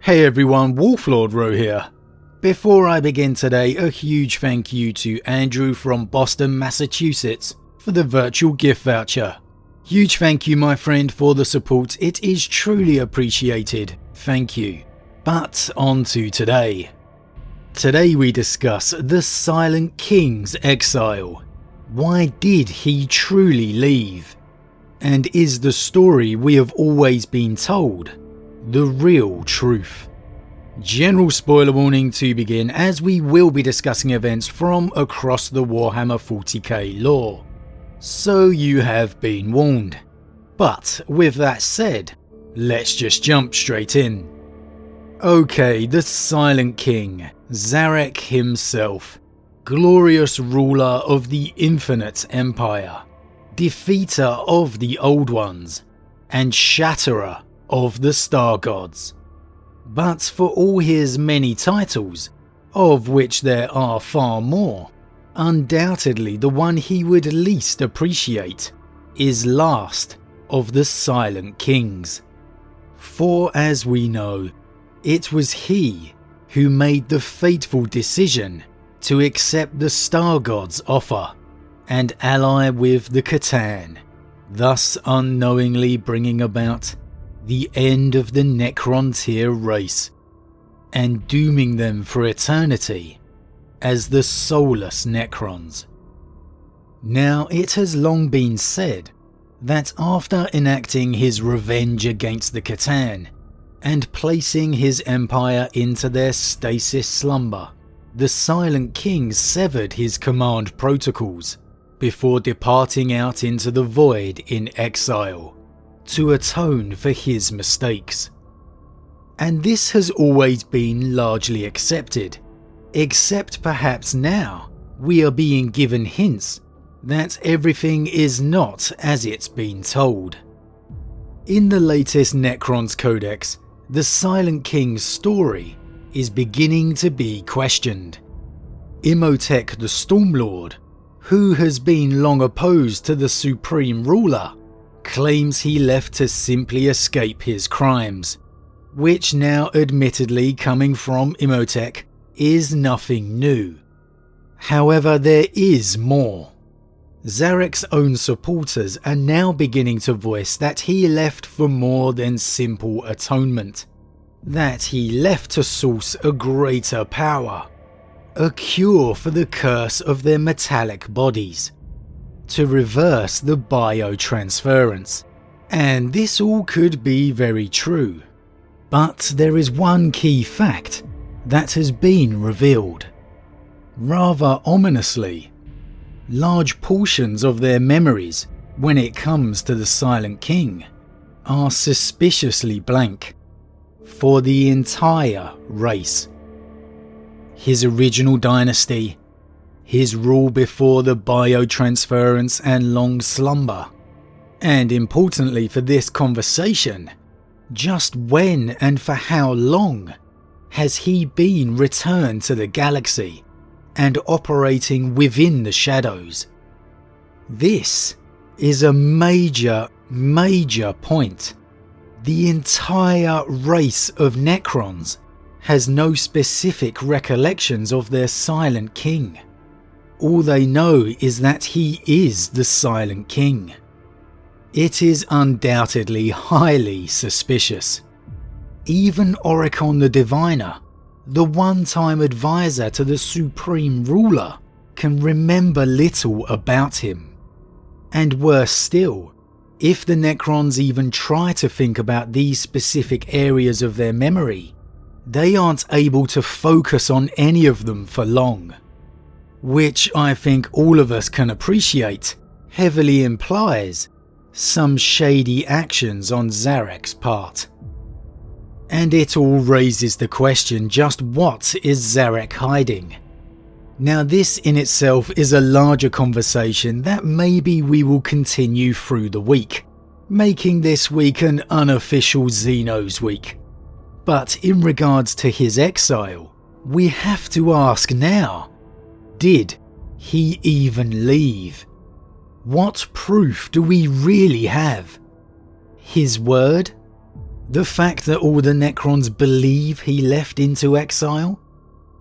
Hey everyone, Wolf Lord Rho here. Before I begin today, a huge thank you to Andrew from Boston, Massachusetts for the virtual gift voucher. Huge thank you my friend for the support, it is truly appreciated, thank you. But on to today. Today we discuss the Silent King's exile. Why did he truly leave? And is the story we have always been told the real truth? General spoiler warning to begin, as we will be discussing events from across the Warhammer 40k lore. So you have been warned. But with that said, let's just jump straight in. Okay, the Silent King, Zarek himself, glorious ruler of the Infinite Empire, defeater of the Old Ones, and shatterer of the Star Gods. But for all his many titles, of which there are far more, undoubtedly the one he would least appreciate is last of the Silent Kings. For as we know, it was he who made the fateful decision to accept the Star Gods' offer and ally with the Catan, thus unknowingly bringing about the end of the Necron-tier race, and dooming them for eternity as the soulless Necrons. Now, it has long been said that after enacting his revenge against the Catan and placing his empire into their stasis slumber, the Silent King severed his command protocols before departing out into the void in exile to atone for his mistakes. And this has always been largely accepted, except perhaps now we are being given hints that everything is not as it's been told. In the latest Necrons Codex, the Silent King's story is beginning to be questioned. Imhotep the Stormlord, who has been long opposed to the Supreme Ruler, claims he left to simply escape his crimes, which now admittedly coming from Imhotep is nothing new. However, there is more. Zarek's own supporters are now beginning to voice that he left for more than simple atonement, that he left to source a greater power, a cure for the curse of their metallic bodies, to reverse the biotransference. And this all could be very true. But there is one key fact that has been revealed. Rather ominously, large portions of their memories when it comes to the Silent King are suspiciously blank for the entire race. His original dynasty, his rule before the biotransference and long slumber, and importantly for this conversation, just when and for how long has he been returned to the galaxy and operating within the shadows? This is a major point. The entire race of Necrons has no specific recollections of their Silent King. All they know is that he is the Silent King. It is undoubtedly highly suspicious. Even Oricon the Diviner, the one-time advisor to the Supreme Ruler, can remember little about him. And worse still, if the Necrons even try to think about these specific areas of their memory, they aren't able to focus on any of them for long. Which I think all of us can appreciate heavily implies some shady actions on Zarek's part. And it all raises the question, just what is Zarek hiding? Now this in itself is a larger conversation that maybe we will continue through the week, making this week an unofficial Xenos week. But in regards to his exile, we have to ask now, did he even leave? What proof do we really have? His word? The fact that all the Necrons believe he left into exile?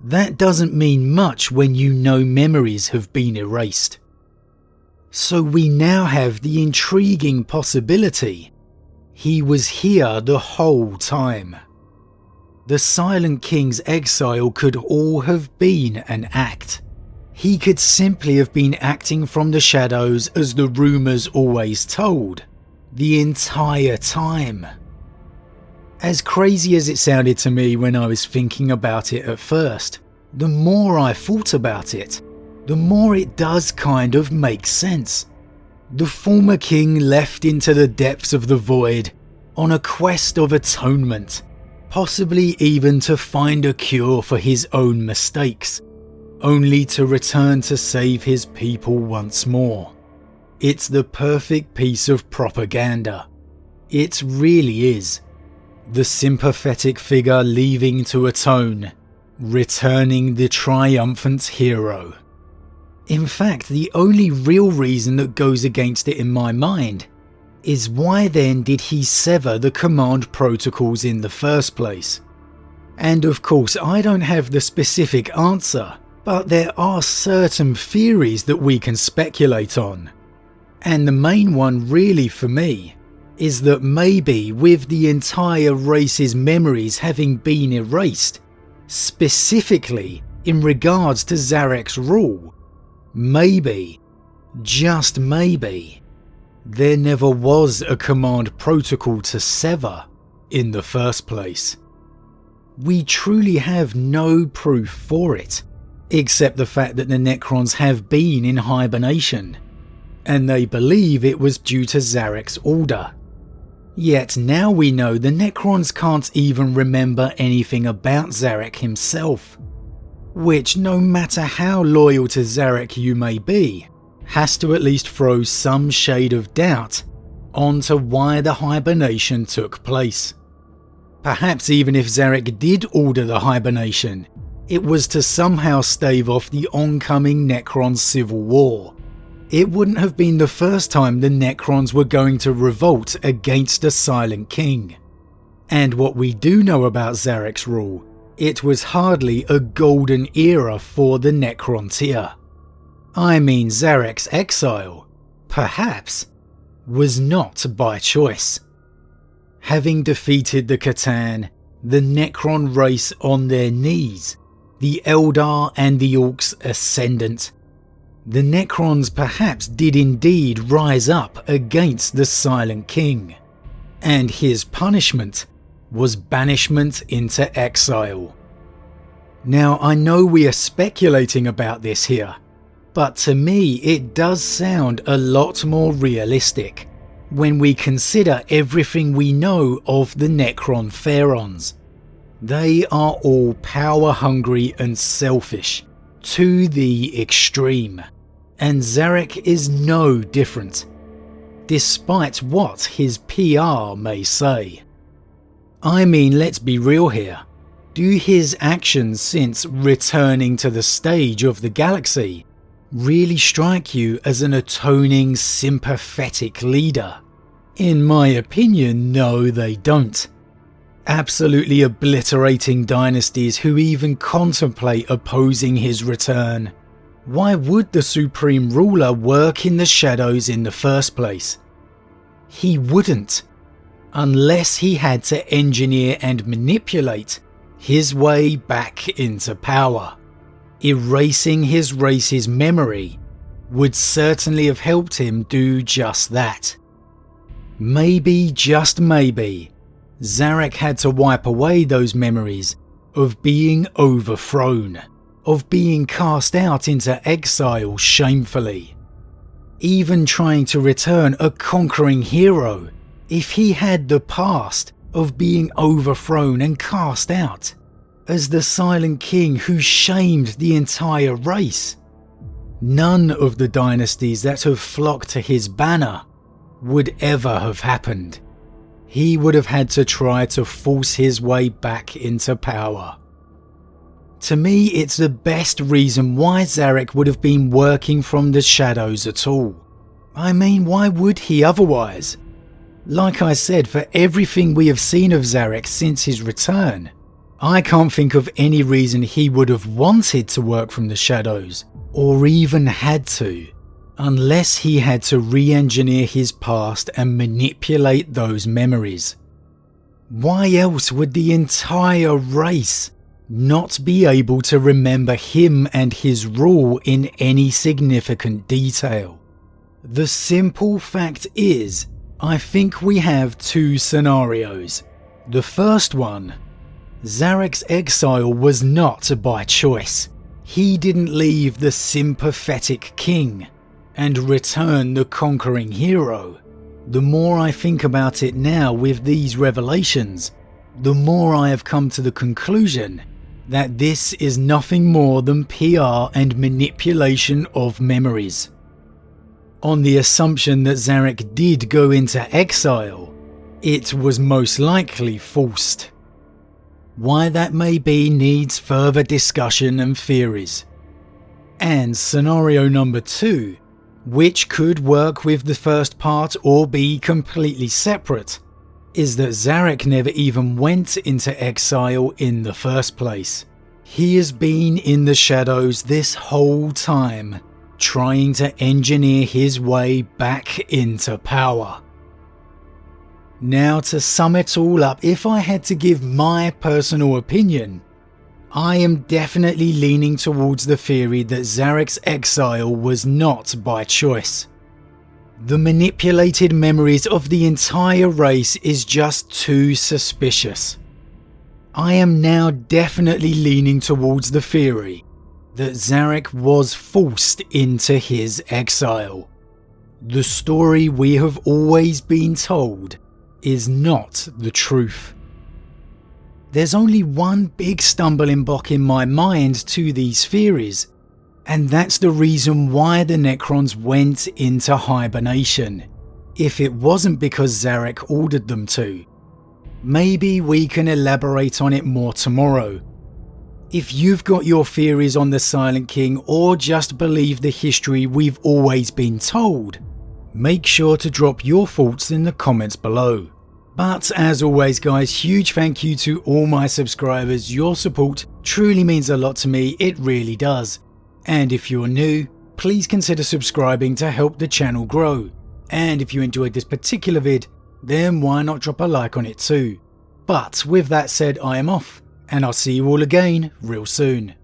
That doesn't mean much when you know memories have been erased. So we now have the intriguing possibility he was here the whole time. The Silent King's exile could all have been an act. He could simply have been acting from the shadows as the rumours always told, the entire time. As crazy as it sounded to me when I was thinking about it at first, the more I thought about it, the more it does kind of make sense. The former king left into the depths of the void on a quest of atonement, possibly even to find a cure for his own mistakes, only to return to save his people once more. It's the perfect piece of propaganda. It really is. The sympathetic figure leaving to atone, returning the triumphant hero. In fact, the only real reason that goes against it in my mind is why then did he sever the command protocols in the first place? And of course, I don't have the specific answer, but there are certain theories that we can speculate on. And the main one really for me is that maybe with the entire race's memories having been erased, specifically in regards to Zarek's rule, maybe, just maybe, there never was a command protocol to sever in the first place. We truly have no proof for it, except the fact that the Necrons have been in hibernation, and they believe it was due to Zarek's order. Yet now we know the Necrons can't even remember anything about Zarek himself, which, no matter how loyal to Zarek you may be, has to at least throw some shade of doubt onto why the hibernation took place. Perhaps even if Zarek did order the hibernation, it was to somehow stave off the oncoming Necron civil war. It wouldn't have been the first time the Necrons were going to revolt against the Silent King. And what we do know about Zarek's rule, it was hardly a golden era for the Necron tier. I mean, Zarek's exile, perhaps, was not by choice. Having defeated the Catan, the Necron race on their knees, the Eldar and the Orcs ascendant, the Necrons perhaps did indeed rise up against the Silent King, and his punishment was banishment into exile. Now, I know we are speculating about this here, but to me it does sound a lot more realistic when we consider everything we know of the Necron Pharaons. They are all power-hungry and selfish, to the extreme, and Zarek is no different, despite what his PR may say. I mean, let's be real here. Do his actions since returning to the stage of the galaxy really strike you as an atoning, sympathetic leader? In my opinion, no, they don't. Absolutely obliterating dynasties who even contemplate opposing his return. Why would the Supreme Ruler work in the shadows in the first place? He wouldn't, unless he had to engineer and manipulate his way back into power. Erasing his race's memory would certainly have helped him do just that. Maybe, just maybe, Zarek had to wipe away those memories of being overthrown, of being cast out into exile shamefully. Even trying to return a conquering hero, if he had the past of being overthrown and cast out, as the Silent King who shamed the entire race. None of the dynasties that have flocked to his banner would ever have happened. He would have had to try to force his way back into power. To me, it's the best reason why Zarek would have been working from the shadows at all. I mean, why would he otherwise? Like I said, for everything we have seen of Zarek since his return, I can't think of any reason he would have wanted to work from the shadows, or even had to, unless he had to re-engineer his past and manipulate those memories. Why else would the entire race not be able to remember him and his rule in any significant detail? The simple fact is, I think we have two scenarios. The first one, Zarek's exile was not by choice. He didn't leave the sympathetic king and return the conquering hero. The more I think about it now with these revelations, the more I have come to the conclusion that this is nothing more than PR and manipulation of memories. On the assumption that Zarek did go into exile, it was most likely forced. Why that may be needs further discussion and theories. And scenario number 2, which could work with the first part or be completely separate, is that Zarek never even went into exile in the first place. He has been in the shadows this whole time, trying to engineer his way back into power. Now, to sum it all up, if I had to give my personal opinion, I am definitely leaning towards the theory that Zarek's exile was not by choice. The manipulated memories of the entire race is just too suspicious. I am now definitely leaning towards the theory that Zarek was forced into his exile. The story we have always been told is not the truth. There's only one big stumbling block in my mind to these theories, and that's the reason why the Necrons went into hibernation, if it wasn't because Zarek ordered them to. Maybe we can elaborate on it more tomorrow. If you've got your theories on the Silent King or just believe the history we've always been told, make sure to drop your thoughts in the comments below. But as always guys, huge thank you to all my subscribers. Your support truly means a lot to me, it really does. And if you're new, please consider subscribing to help the channel grow. And if you enjoyed this particular vid, then why not drop a like on it too. But with that said, I am off, and I'll see you all again real soon.